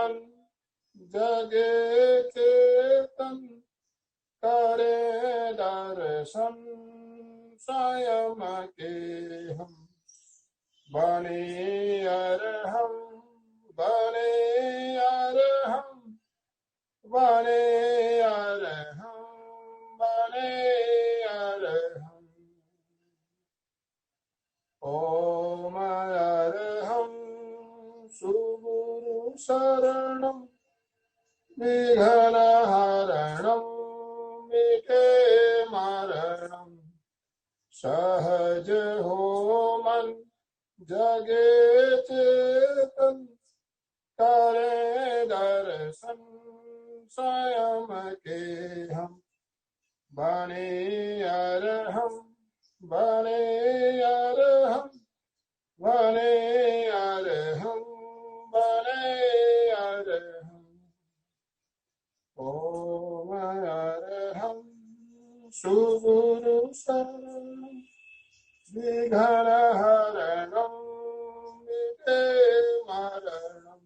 मन जगे चेतन करे दर्शन स्वयं के हम बने अरहम बने अरहम बने अरहम बने अरहम ओम अरहम सुगुरु शरणम विघ्नहरणम मिटे मरणम सहज हो मन जगे चेतन करे दर्शन स्वयं के हम बने अरहम बने अरहम बने अरहम बने अरहम ओम अरहम सुगुरु शरणम विघ्नहरणम मिटे मरणम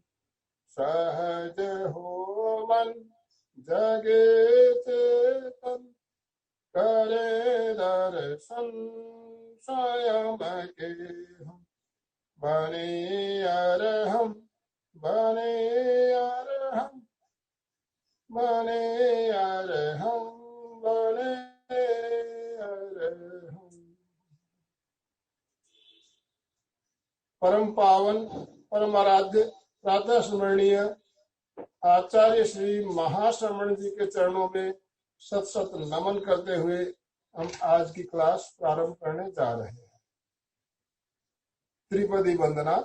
सहज हो मन जगे चेतन करे दर्शन स्वयं के हम बने अरहम बने अरहम बने अरहम बने अरहम। परम पावन परम आराध्य प्रातः स्मरणीय आचार्य श्री महाश्रमण जी के चरणों में सत सत नमन करते हुए हम आज की क्लास प्रारंभ करने जा रहे हैं। त्रिपदी वंदना।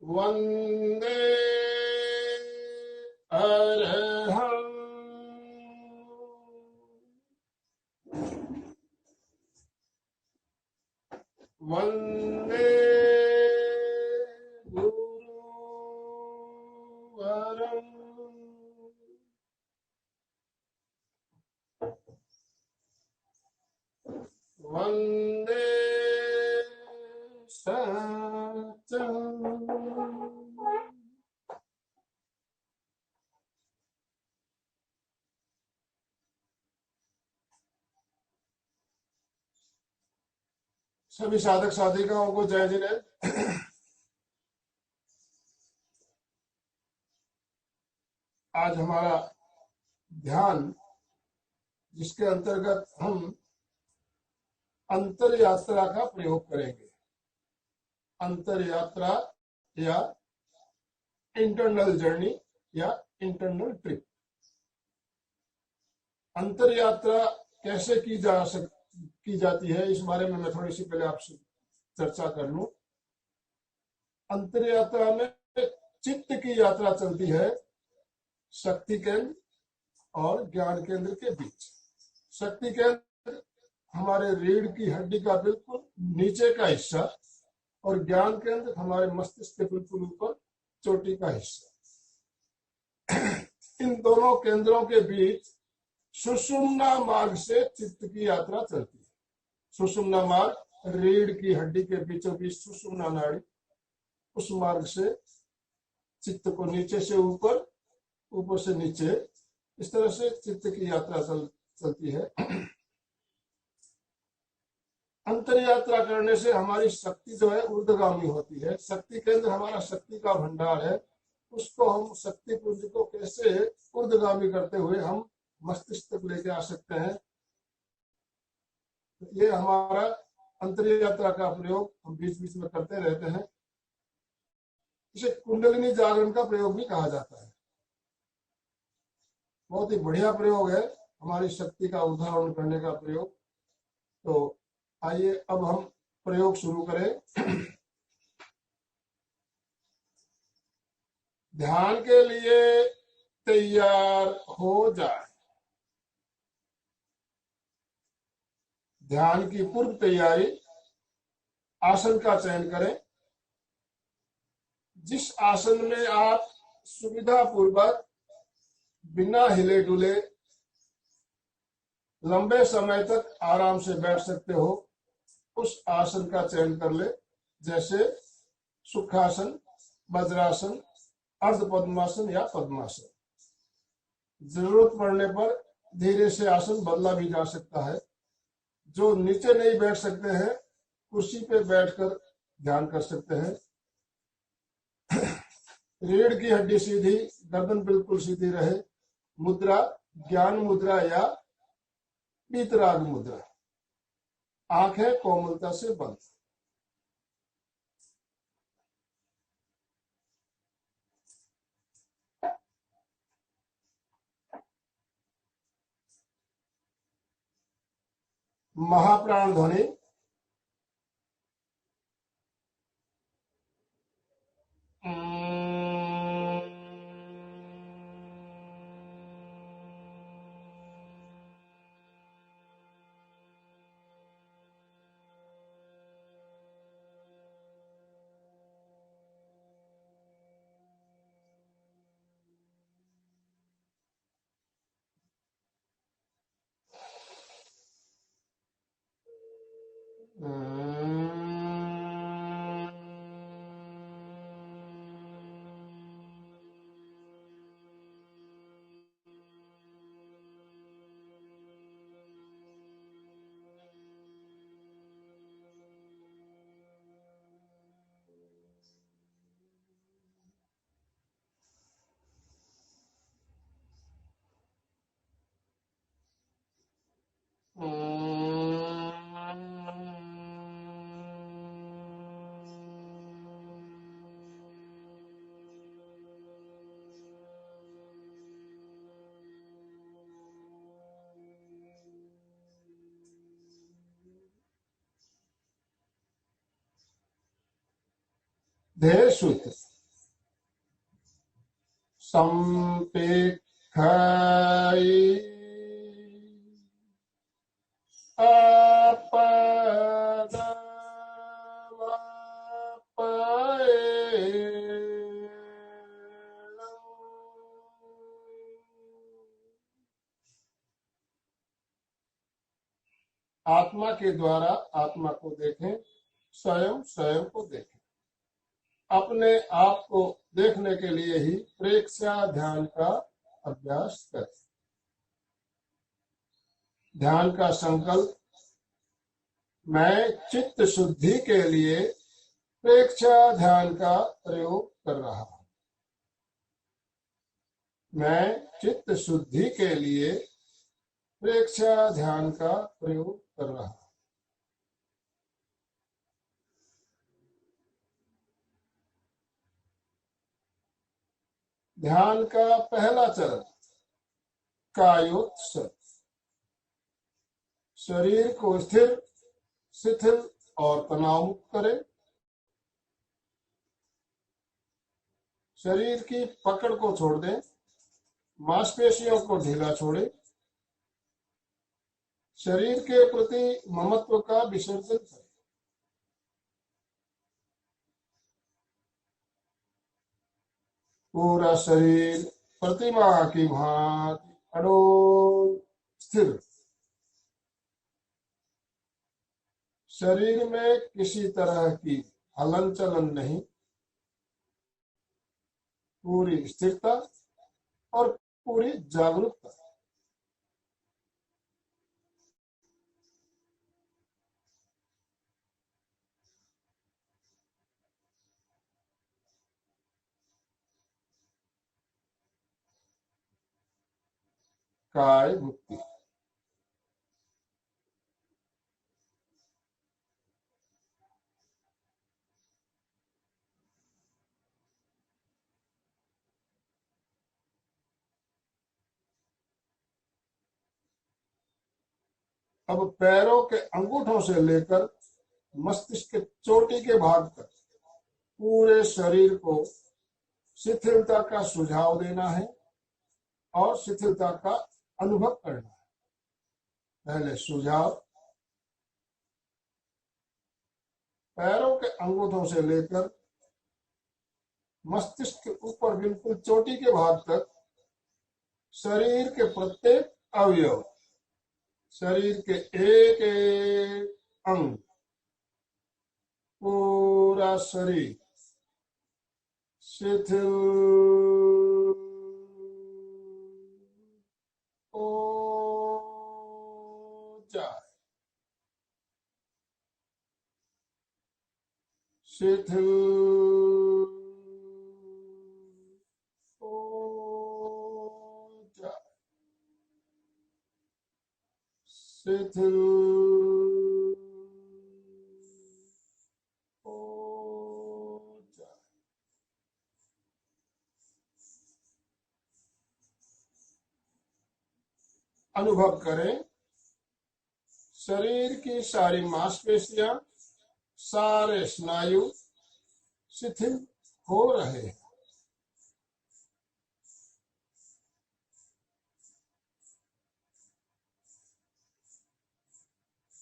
वंदे अरहम वंदे गुरुवरम वंदे सत्यम सभी साधक साधिकाओं को जय जिनेन्द्र। आज हमारा ध्यान, जिसके अंतर्गत हम अंतर यात्रा का प्रयोग करेंगे। अंतर यात्रा या इंटरनल जर्नी या इंटरनल ट्रिप। अंतर यात्रा कैसे की जाती है, इस बारे में मैं थोड़ी सी पहले आपसे चर्चा कर लूं। अंतर यात्रा में चित्त की यात्रा चलती है शक्ति केंद्र और ज्ञान केंद्र के बीच। शक्ति केंद्र हमारे रीढ़ की हड्डी का बिल्कुल नीचे का हिस्सा और ज्ञान केंद्र हमारे मस्तिष्क के बिल्कुल ऊपर चोटी का हिस्सा। इन दोनों केंद्रों के बीच सुषुम्ना मार्ग से चित्त की यात्रा चलती है। सुषुम्ना मार्ग रीढ़ की हड्डी के बीचों बीच सुषुम्ना नाड़ी, उस मार्ग से चित्त को नीचे से ऊपर, ऊपर से नीचे, इस तरह से चित्त की यात्रा चलती है। अंतर यात्रा करने से हमारी शक्ति जो है ऊर्ध्वगामी होती है। शक्ति केंद्र हमारा शक्ति का भंडार है, उसको हम शक्ति पुंज को कैसे ऊर्ध्वगामी करते हुए हम मस्तिष्क तक लेके आ सकते हैं, ये हमारा अंतर यात्रा का प्रयोग हम बीच बीच में करते रहते हैं। इसे कुंडलिनी जागरण का प्रयोग भी कहा जाता है। बहुत ही बढ़िया प्रयोग है, हमारी शक्ति का उदाहरण करने का प्रयोग। तो आइए अब हम प्रयोग शुरू करें। ध्यान के लिए तैयार हो जाए। ध्यान की पूर्व तैयारी, आसन का चयन करें। जिस आसन में आप सुविधा पूर्वक बिना हिले डुले लंबे समय तक आराम से बैठ सकते हो उस आसन का चयन कर ले, जैसे सुखासन, वज्रासन, अर्ध पद्मासन या पद्मासन। जरूरत पड़ने पर धीरे से आसन बदला भी जा सकता है। जो नीचे नहीं बैठ सकते हैं, कुर्सी पे बैठकर ध्यान कर सकते हैं। रीढ़ की हड्डी सीधी, गर्दन बिल्कुल सीधी रहे। मुद्रा ज्ञान मुद्रा या वीतराग मुद्रा। आंखें कोमलता से बंद। महाप्राण ध्वनि। ध्येय सूत्र। संपेक्षाई आत्मा के द्वारा आत्मा को देखें, स्वयं स्वयं को देखें। अपने आप को देखने के लिए ही प्रेक्षा ध्यान का अभ्यास करें। ध्यान का संकल्प, मैं चित्त शुद्धि के लिए प्रेक्षा ध्यान का प्रयोग कर रहा हूं। मैं चित्त शुद्धि के लिए प्रेक्षा ध्यान का प्रयोग कर रहा हूं। ध्यान का पहला चरण कायोत्सर्ग। शरीर को स्थिर, शिथिल और तनाव मुक्त करें। शरीर की पकड़ को छोड़ दें, मांसपेशियों को ढीला छोड़ें। शरीर के प्रति ममत्व का विसर्जन करें। पूरा शरीर प्रतिमा की भांति अडोल स्थिर। शरीर में किसी तरह की हलन चलन नहीं, पूरी स्थिरता और पूरी जागरूकता। काय मुक्ति। अब पैरों के अंगूठों से लेकर मस्तिष्क के चोटी के भाग तक पूरे शरीर को शिथिलता का सुझाव देना है और शिथिलता का अनुभव करना है। पहले सुझाव, पैरों के अंगूठों से लेकर मस्तिष्क के ऊपर बिल्कुल चोटी के भाग तक शरीर के प्रत्येक अवयव शरीर के एक एक अंग, पूरा शरीर शिथिल हो जाए, शिथिल हो जाए, शिथिल हो जाए। अनुभव करें, शरीर की सारी मांसपेशियां, सारे स्नायु शिथिल हो रहे हैं।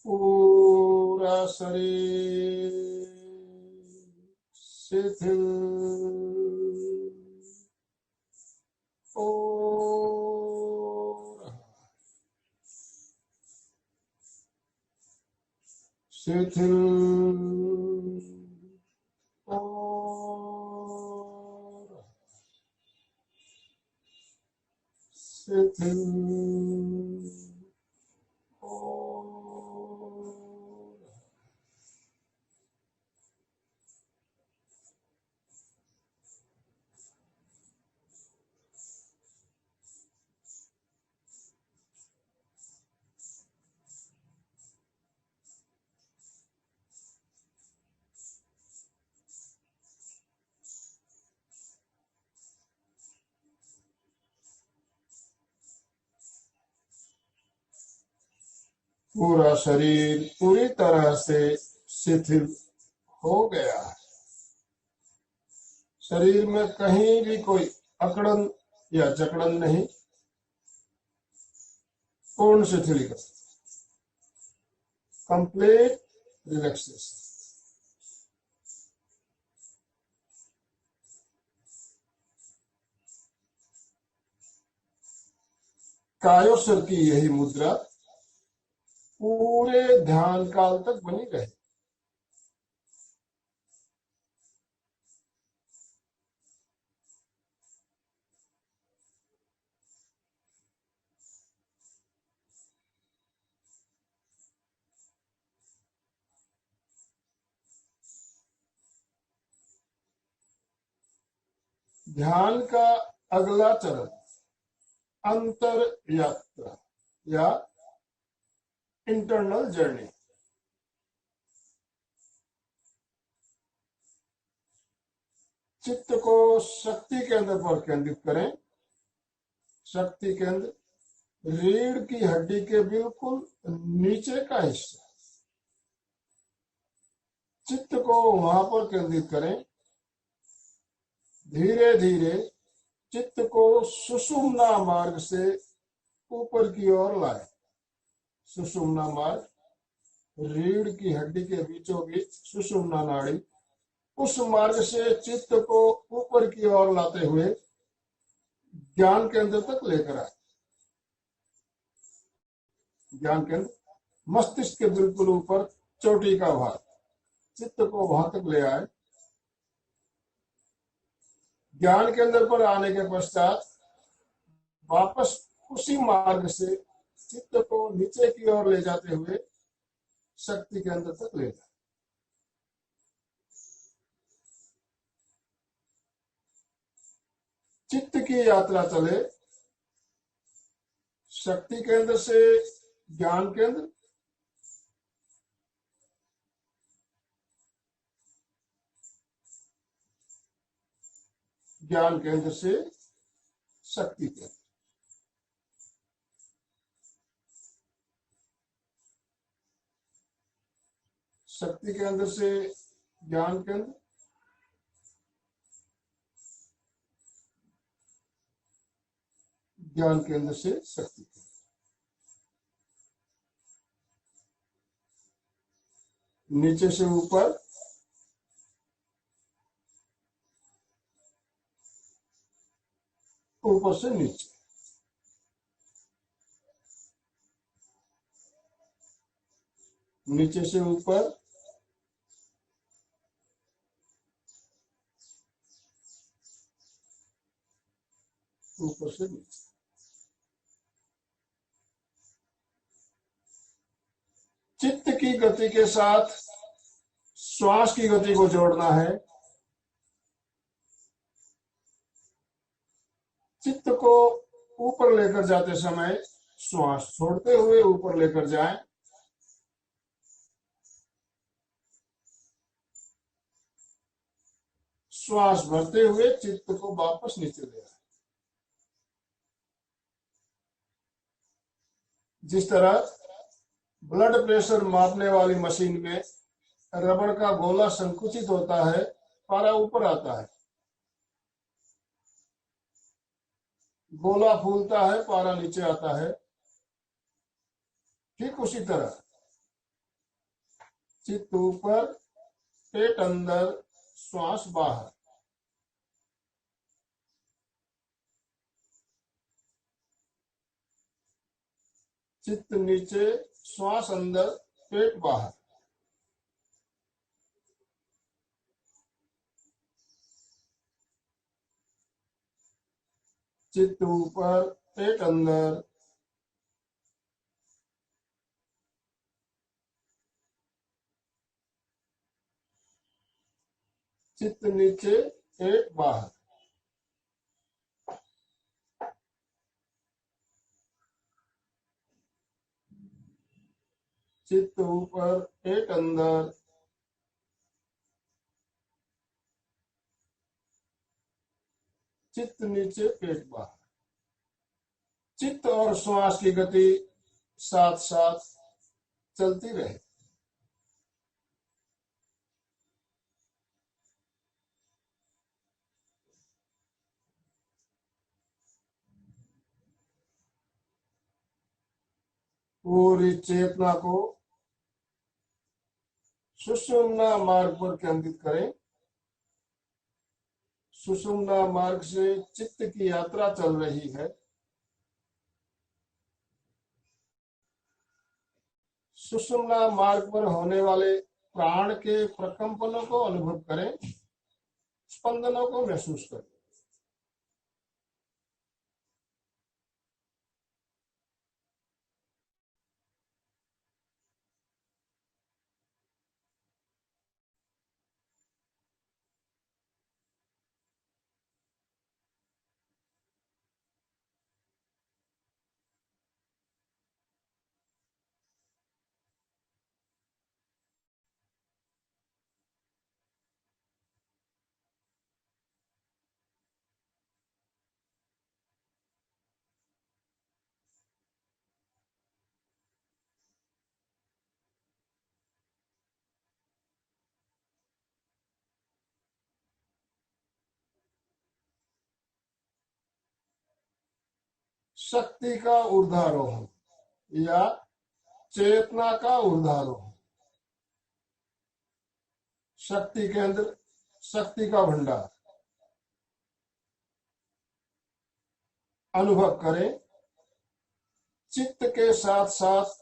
पूरा शरीर शिथिल हो रहा, शिथिल हो रहा, शिथिल हो रहा। पूरा शरीर पूरी तरह से शिथिल हो गया है। शरीर में कहीं भी कोई अकड़न या जकड़न नहीं, पूर्ण शिथिलीकरण, कंप्लीट रिलैक्सेशन। कायोत्सर्ग की यही मुद्रा पूरे ध्यान काल तक बनी रहे। ध्यान का अगला चरण अंतर यात्रा या इंटरनल जर्नी। चित्त को शक्ति केंद्र पर केंद्रित करें। शक्ति केंद्र रीढ़ की हड्डी के बिल्कुल नीचे का हिस्सा। चित्त को वहां पर केंद्रित करें। धीरे धीरे चित्त को सुषुम्ना मार्ग से ऊपर की ओर लाए। सुषुम्ना मार्ग रीढ़ की हड्डी के बीचों बीच सुषुम्ना नाड़ी, उस मार्ग से चित्त को ऊपर की ओर लाते हुए ज्ञान केंद्र तक लेकर आए। ज्ञान केंद्र मस्तिष्क के बिल्कुल ऊपर चोटी का भाग, चित्त को वहां तक ले आए। ज्ञान केंद्र पर आने के पश्चात वापस उसी मार्ग से चित्त को नीचे की ओर ले जाते हुए शक्ति केंद्र तक ले जाए। चित्त की यात्रा चले शक्ति केंद्र से ज्ञान केंद्र, ज्ञान केंद्र से शक्ति केंद्र, शक्ति केंद्र से ज्ञान केंद्र, ज्ञान केंद्र से शक्ति केंद्र। नीचे से ऊपर, ऊपर से नीचे। नीचे से ऊपर, ऊपर से नीचे। चित्त की गति के साथ श्वास की गति को जोड़ना है। चित्त को ऊपर लेकर जाते समय श्वास छोड़ते हुए ऊपर लेकर जाएं। श्वास भरते हुए चित्त को वापस नीचे ले आए। जिस तरह ब्लड प्रेशर मापने वाली मशीन में रबड़ का गोला संकुचित होता है, पारा ऊपर आता है, गोला फूलता है, पारा नीचे आता है। ठीक उसी तरह चित्त ऊपर, पेट अंदर, श्वास बाहर। चित्त नीचे, श्वास अंदर, पेट बाहर। चित्त ऊपर, पेट अंदर, चित्त नीचे, पेट बाहर। चित्त ऊपर, पेट अंदर, चित्त नीचे, पेट बाहर। चित्त और श्वास की गति साथ साथ चलती रहे। पूरी चेतना को सुषुम्ना मार्ग पर केंद्रित करें। सुषुम्ना मार्ग से चित्त की यात्रा चल रही है। सुषुम्ना मार्ग पर होने वाले प्राण के प्रकंपनों को अनुभव करें, स्पंदनों को महसूस करें। शक्ति का ऊर्ध्वारोहण या चेतना का ऊर्ध्वारोहण। शक्ति केंद्र, शक्ति का भंडार अनुभव करें। चित्त के साथ साथ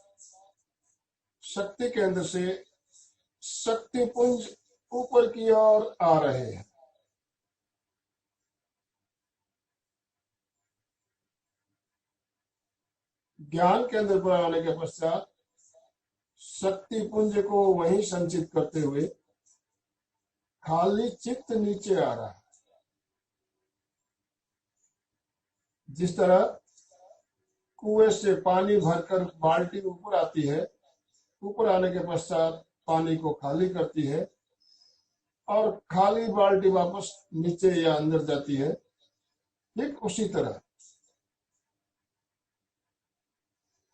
शक्ति केंद्र से शक्ति पुंज ऊपर की ओर आ रहे हैं। ज्ञान केंद्र पर आने के पश्चात शक्ति पुंज को वहीं संचित करते हुए खाली चित्त नीचे आ रहा है। जिस तरह कुएं से पानी भरकर बाल्टी ऊपर आती है, ऊपर आने के पश्चात पानी को खाली करती है और खाली बाल्टी वापस नीचे या अंदर जाती है। ठीक उसी तरह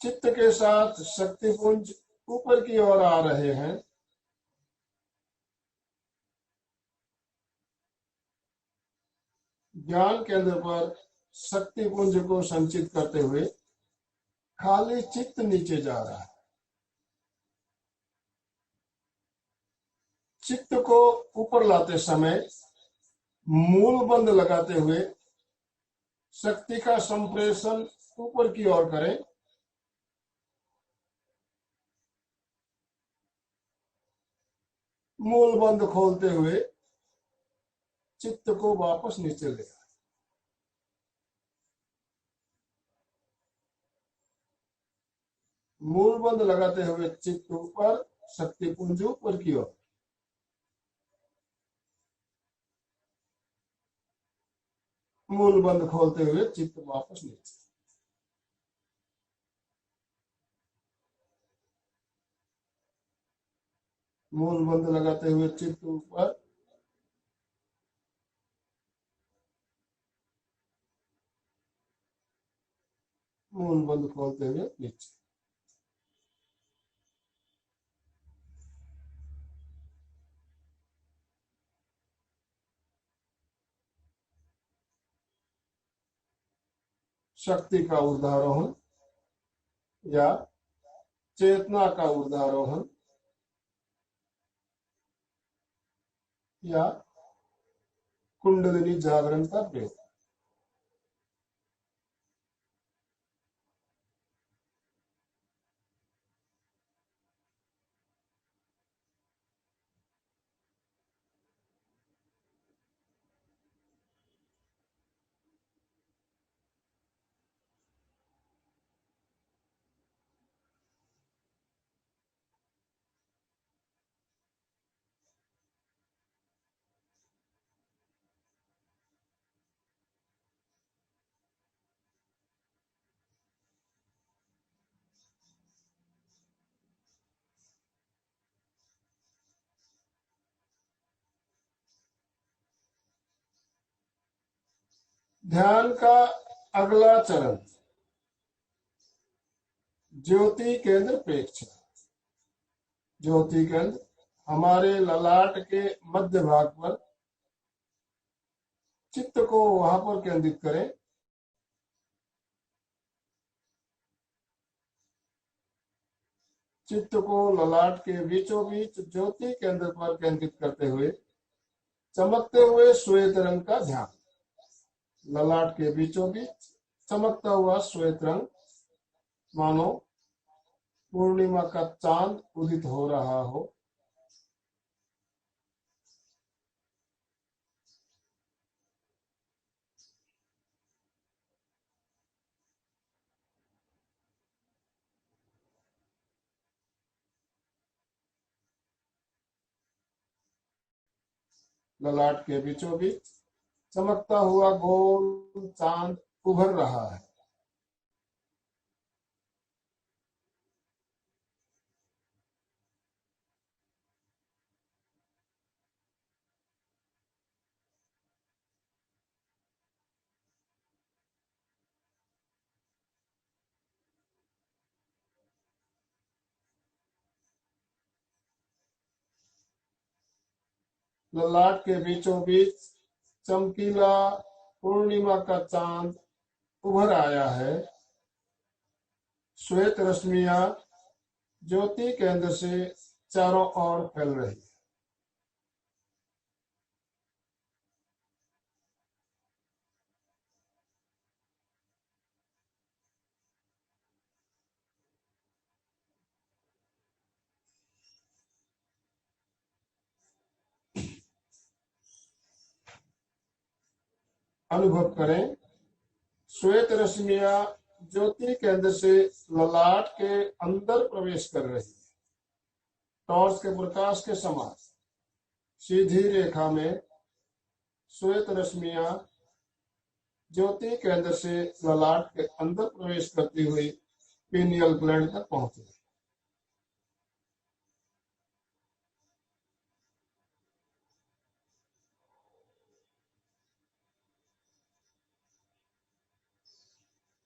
चित्त के साथ शक्ति पुंज ऊपर की ओर आ रहे हैं। ज्ञान केंद्र पर शक्ति पुंज को संचित करते हुए खाली चित्त नीचे जा रहा है। चित्त को ऊपर लाते समय मूल बंद लगाते हुए शक्ति का संप्रेषण ऊपर की ओर करें। मूल बंद खोलते हुए चित्त को वापस नीचे ले आए। मूल बंद लगाते हुए चित्त ऊपर, शक्ति पुंज ऊपर की ओर। मूल बंद खोलते हुए चित्त वापस नीचे। मूल बंद लगाते हुए चित्त ऊपर, मूल बंद खोलते हुए नीचे। शक्ति का ऊर्ध्वारोहण या चेतना का ऊर्ध्वारोहण या कुंडलिनी जागरण का प्रयोग। ध्यान का अगला चरण ज्योति केंद्र प्रेक्षण। ज्योति केंद्र हमारे ललाट के मध्य भाग पर चित्त को वहां पर केंद्रित करें। चित्त को ललाट के बीचों बीच ज्योति केंद्र पर केंद्रित करते हुए चमकते हुए श्वेत रंग का ध्यान। ललाट के बीचों बीच चमकता हुआ श्वेत रंग, मानो पूर्णिमा का चांद उदित हो रहा हो। ललाट के बीचों बीच चमकता हुआ गोल चांद उभर रहा है। ललाट के बीचों बीच चमकीला पूर्णिमा का चांद उभर आया है। श्वेत रश्मियां ज्योति केंद्र से चारों ओर फैल रही है। अनुभव करें, श्वेत रश्मियां ज्योति केंद्र से ललाट के अंदर प्रवेश कर रही है। टॉर्च के प्रकाश के समान सीधी रेखा में श्वेत रश्मियां ज्योति केंद्र से ललाट के अंदर प्रवेश करती हुई पीनियल ग्लैंड तक पहुंची।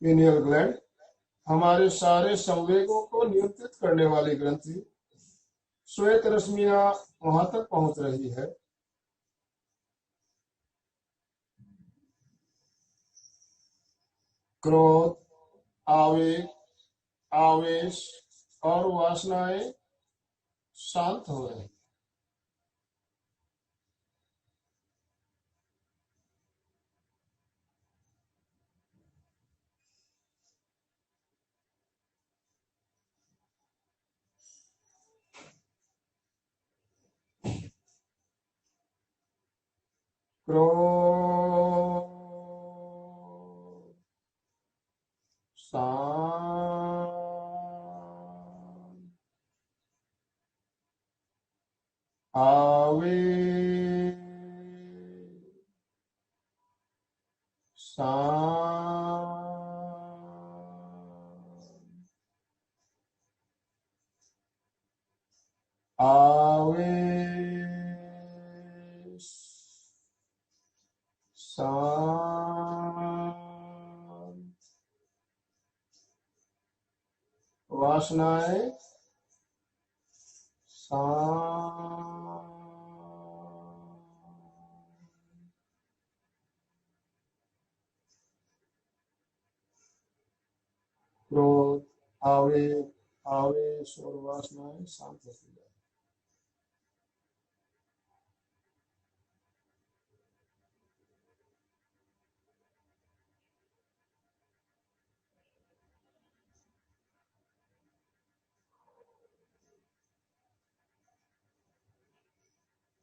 पीनियल ग्लैंड हमारे सारे संवेगों को नियंत्रित करने वाली ग्रंथि। श्वेत रश्मियां वहां तक पहुंच रही है। क्रोध, आवेग, आवेश और वासनाएं शांत हो रही। क्रोध शांत आवेश शांत आवेश शांत वासनाएं शांत क्रोध आवेश आवेश और वासनाएं शांत होती जाए।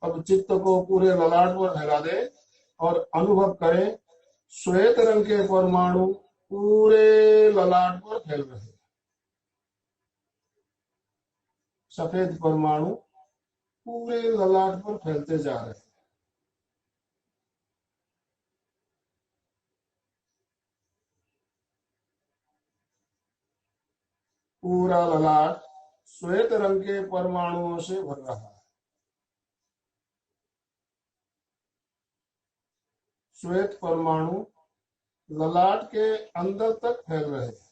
अब चित्त को पूरे ललाट पर फैला दे और अनुभव करें श्वेत रंग के परमाणु पूरे ललाट पर फैल रहे हैं। सफेद परमाणु पूरे ललाट पर फैलते जा रहे हैं। पूरा ललाट श्वेत रंग के परमाणुओं से भर रहा है। श्वेत परमाणु ललाट के अंदर तक फैल रहे हैं।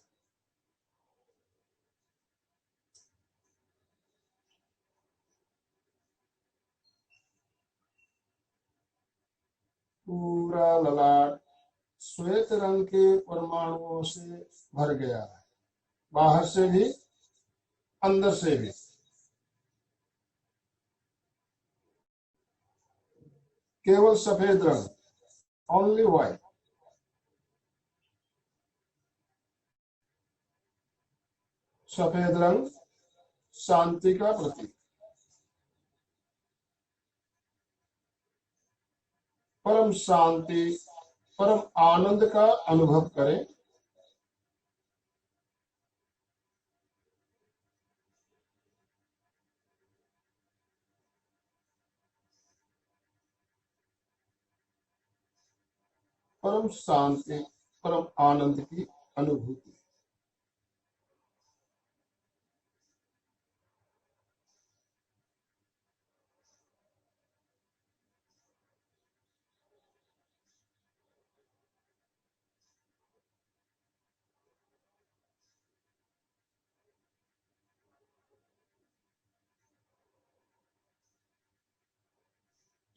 पूरा ललाट श्वेत रंग के परमाणुओं से भर गया है, बाहर से भी अंदर से भी। केवल सफेद रंग, ओनली व्हाइट। सफेद रंग शांति का प्रतीक, परम शांति परम आनंद का अनुभव करें। परम शांति परम आनंद की अनुभूति।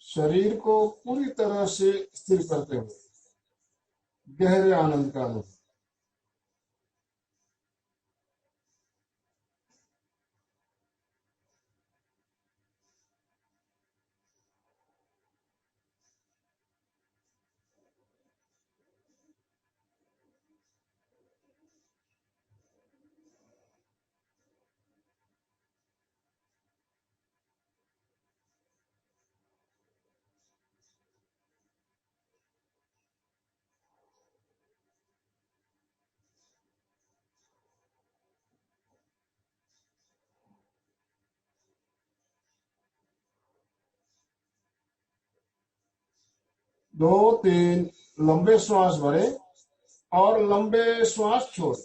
शरीर को पूरी तरह से स्थिर करते हुए गहरे आनंद का अनुभव। दो तीन लंबे श्वास भरे और लंबे श्वास छोड़।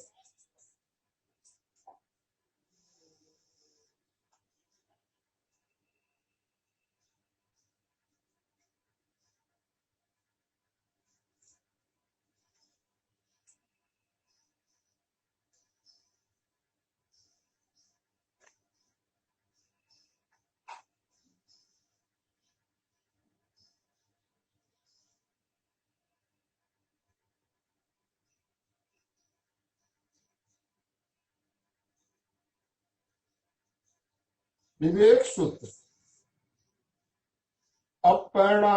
विवेक सूत्र। अपना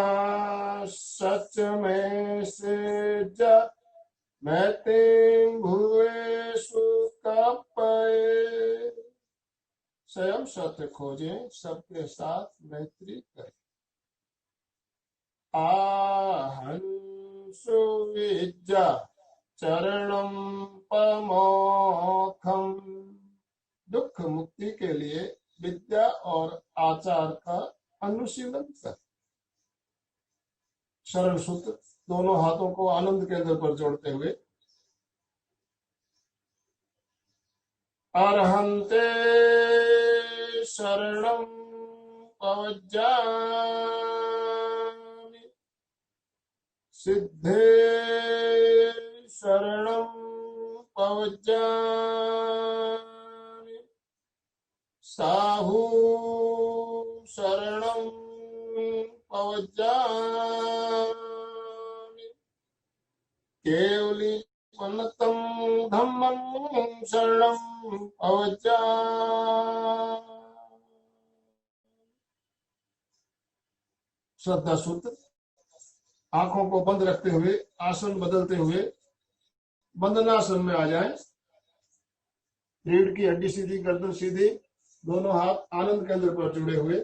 सच में से जब मैं तें भुए सुकपए। स्वयं सत्य खोजें, सबके साथ मैत्री करें। आहं सुविद्या चरणम पमोखम। दुख मुक्ति के लिए विद्या और आचार का अनुशीलन कर। शरण सूत्र दोनों हाथों को आनंद केंद्र पर जोड़ते हुए, अर्हन्ते शरणं पवज्जामि, सिद्धे शरणं पवज्जामि, साहू शरणं पवज्जामि, केवली पन्नतं धम्मं शरणं पवज्जामि। श्रद्धा सूत्र आंखों को बंद रखते हुए आसन बदलते हुए बंदनासन में आ जाएं। रीढ़ की हड्डी सीधी, गर्दन सीधी, दोनों हाथ आनंद केंद्र पर जुड़े हुए।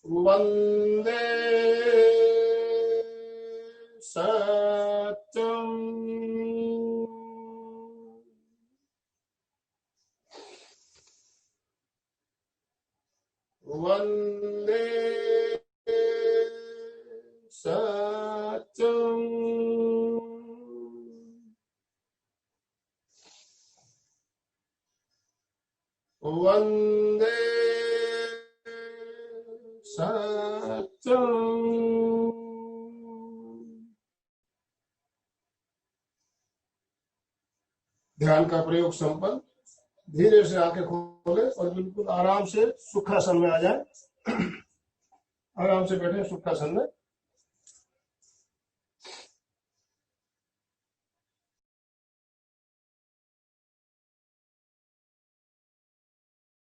वंदे सत्यम वंदे सत्यम वंदे सत्यम। ध्यान का प्रयोग संपन्न। धीरे से आंखें खोले और बिल्कुल आराम से सुखासन में आ जाए। आराम से बैठे सुखासन में।